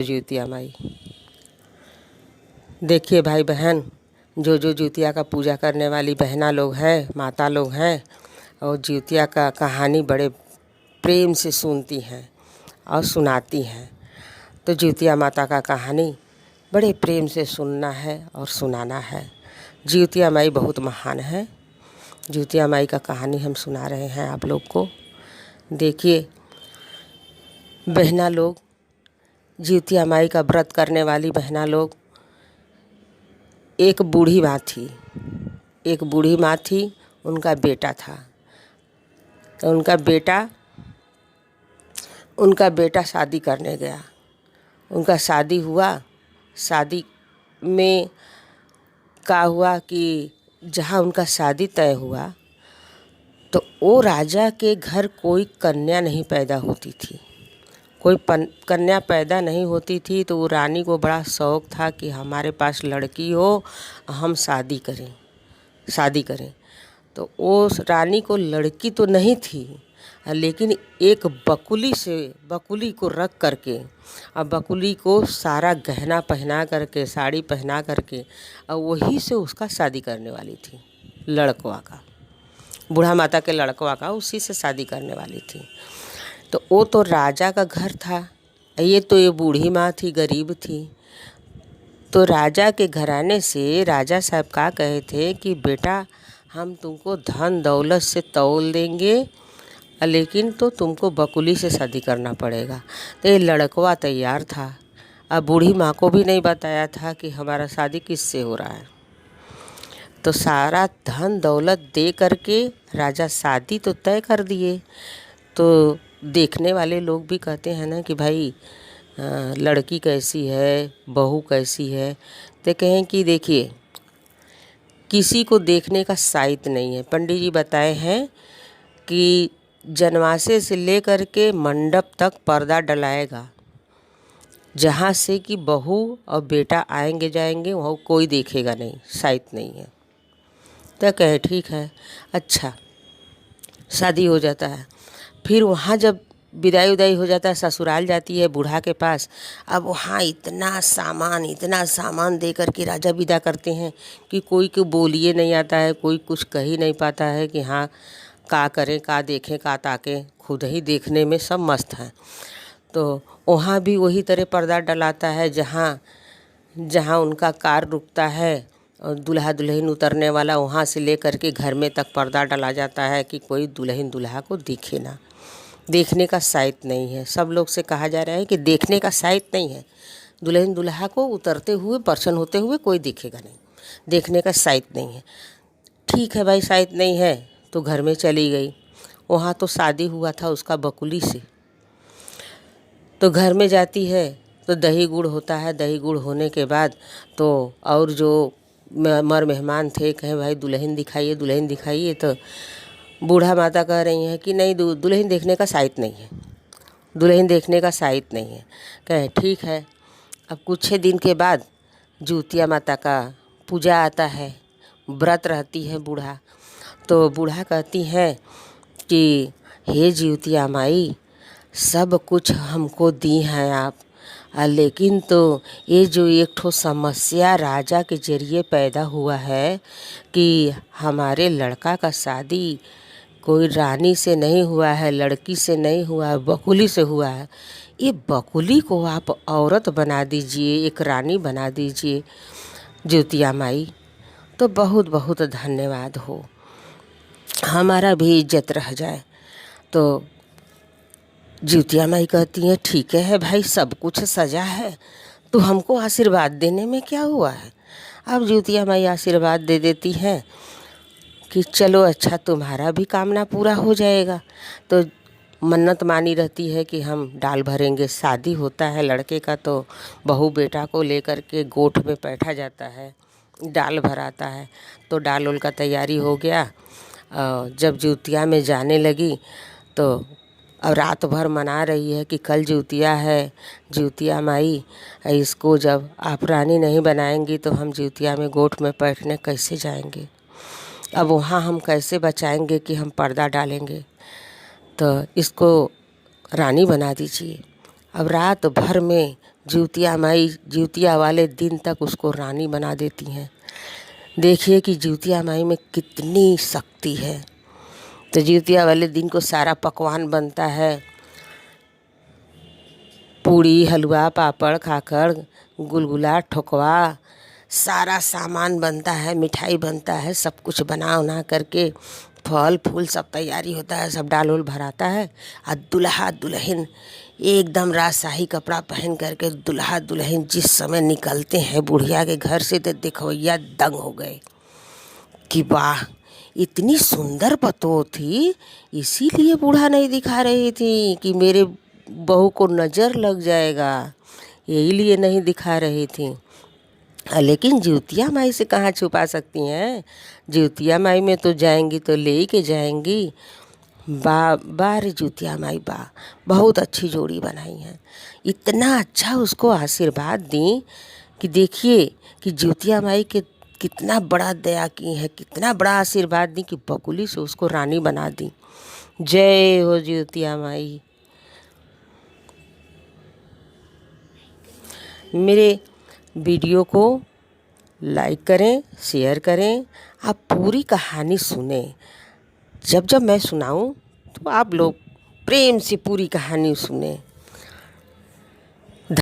जिउतिया माई। देखिए भाई बहन, जो जिउतिया का पूजा करने वाली बहना लोग हैं, माता लोग हैं, और जिउतिया का कहानी बड़े प्रेम से सुनती हैं और सुनाती हैं। तो जिउतिया माता का कहानी बड़े प्रेम से सुनना है और सुनाना है। जिउतिया माई बहुत महान है। जिउतिया माई का कहानी हम सुना रहे हैं आप लोग को। देखिए बहना लोग, जिउतिया माई का व्रत करने वाली बहना लोग, एक बूढ़ी माँ थी, उनका बेटा था। तो उनका बेटा शादी करने गया। उनका शादी हुआ। शादी में क्या हुआ कि जहाँ उनका शादी तय हुआ तो वो राजा के घर कोई कन्या नहीं पैदा होती थी। कन्या पैदा नहीं होती थी। तो वो रानी को बड़ा शौक़ था कि हमारे पास लड़की हो, हम शादी करें। तो वो रानी को लड़की तो नहीं थी, लेकिन एक बकुली को रख करके और बकुली को सारा गहना पहना करके, साड़ी पहना करके, और वही से उसका शादी करने वाली थी। लड़कवा का, बूढ़ा माता के लड़कवा का, उसी से शादी करने वाली थी। तो वो तो राजा का घर था। ये बूढ़ी माँ थी, गरीब थी। तो राजा के घराने से राजा साहब का कहे थे कि बेटा हम तुमको धन दौलत से तौल देंगे, लेकिन तो तुमको बकुली से शादी करना पड़ेगा। तो ये लड़कवा तैयार था। अब बूढ़ी माँ को भी नहीं बताया था कि हमारा शादी किससे हो रहा है। तो सारा धन दौलत दे करके राजा शादी तो तय कर दिए। तो देखने वाले लोग भी कहते हैं ना कि भाई लड़की कैसी है, बहू कैसी है। तो कहें कि देखिए किसी को देखने का साइत नहीं है। पंडित जी बताए हैं कि जनवासे से लेकर के मंडप तक पर्दा डलाएगा, जहाँ से कि बहू और बेटा आएंगे जाएंगे, वहाँ कोई देखेगा नहीं, साइत नहीं है। तो कहे ठीक है। अच्छा, शादी हो जाता है। फिर वहाँ जब विदाई हो जाता है, ससुराल जाती है बूढ़ा के पास। अब वहाँ इतना सामान दे कर के राजा विदा करते हैं कि कोई को बोलिए नहीं आता है, कोई कुछ कह ही नहीं पाता है कि हाँ का करें, का देखें, का ताकें। खुद ही देखने में सब मस्त हैं। तो वहाँ भी वही तरह पर्दा डलाता है, जहाँ उनका कार रुकता है और दूल्हा दुल्हन उतरने वाला, वहाँ से लेकर के घर में तक पर्दा डाला जाता है कि कोई दुल्हन दूल्हा को दिखे ना। देखने का साइत नहीं है। सब लोग से कहा जा रहा है कि देखने का साइत नहीं है। दुल्हन दूल्हा को उतरते हुए, परछन होते हुए कोई दिखेगा नहीं, देखने का साइत नहीं है। ठीक है भाई, साइत नहीं है तो घर में चली गई। वहाँ तो शादी हुआ था उसका बकुली से। तो घर में जाती है तो दही गुड़ होता है। दही गुड़ होने के बाद तो और जो मेहमान थे कहे भाई दुल्हन दिखाइए। तो बूढ़ा माता कह रही हैं कि नहीं, दुल्हन देखने का साइत नहीं है। कहे ठीक है। अब कुछ दिन के बाद जिउतिया माता का पूजा आता है, व्रत रहती है बूढ़ा। तो बूढ़ा कहती हैं कि हे जिउतिया माई, सब कुछ हमको दी हैं आप, लेकिन तो ये जो एक ठो समस्या राजा के जरिए पैदा हुआ है कि हमारे लड़का का शादी कोई रानी से नहीं हुआ है, लड़की से नहीं हुआ है, बकुली से हुआ है। ये बकुली को आप औरत बना दीजिए, एक रानी बना दीजिए जिउतिया माई, तो बहुत बहुत धन्यवाद हो, हमारा भी इज्जत रह जाए। तो जिउतिया माई कहती हैं ठीक है भाई, सब कुछ सजा है तो हमको आशीर्वाद देने में क्या हुआ है। अब जिउतिया माई आशीर्वाद दे देती हैं कि चलो अच्छा, तुम्हारा भी कामना पूरा हो जाएगा। तो मन्नत मानी रहती है कि हम डाल भरेंगे। शादी होता है लड़के का तो बहू बेटा को लेकर के गोठ में बैठा जाता है, डाल भराता है। तो डाल उल का तैयारी हो गया। जब जिउतिया में जाने लगी तो और रात भर मना रही है कि कल जिउतिया है, जिउतिया माई इसको जब आप रानी नहीं बनाएंगी तो हम जिउतिया में गोठ में बैठने कैसे जाएंगे। अब वहाँ हम कैसे बचाएंगे कि हम पर्दा डालेंगे, तो इसको रानी बना दीजिए। अब रात भर में जिउतिया माई जिउतिया वाले दिन तक उसको रानी बना देती हैं। देखिए कि जिउतिया माई में कितनी शक्ति है। तो जिउतिया वाले दिन को सारा पकवान बनता है, पूड़ी, हलवा, पापड़, खाखर, गुलगुला, ठोकवा, सारा सामान बनता है, मिठाई बनता है, सब कुछ बना उना करके फल फूल सब तैयारी होता है, सब डाल उल भराता है। और दुल्हा दुल्हन एकदम राजशाही कपड़ा पहन करके दुल्हा दुल्हन जिस समय निकलते हैं बुढ़िया के घर से, तो देखवैया दंग हो गए कि वाह, इतनी सुंदर पतोह थी, इसीलिए बूढ़ा नहीं दिखा रही थी कि मेरे बहू को नज़र लग जाएगा, यही लिए नहीं दिखा रही थी। लेकिन जिउतिया माई से कहाँ छुपा सकती हैं। जिउतिया माई में तो जाएंगी तो ले ही के जाएंगी। रे जिउतिया माई बहुत अच्छी जोड़ी बनाई है। इतना अच्छा उसको आशीर्वाद दी कि देखिए कि जिउतिया माई के कितना बड़ा दया की है, कितना बड़ा आशीर्वाद दी कि बकुली से उसको रानी बना दी। जय हो जिउतिया माई। मेरे वीडियो को लाइक करें, शेयर करें, आप पूरी कहानी सुने। जब जब मैं सुनाऊं तो आप लोग प्रेम से पूरी कहानी सुने।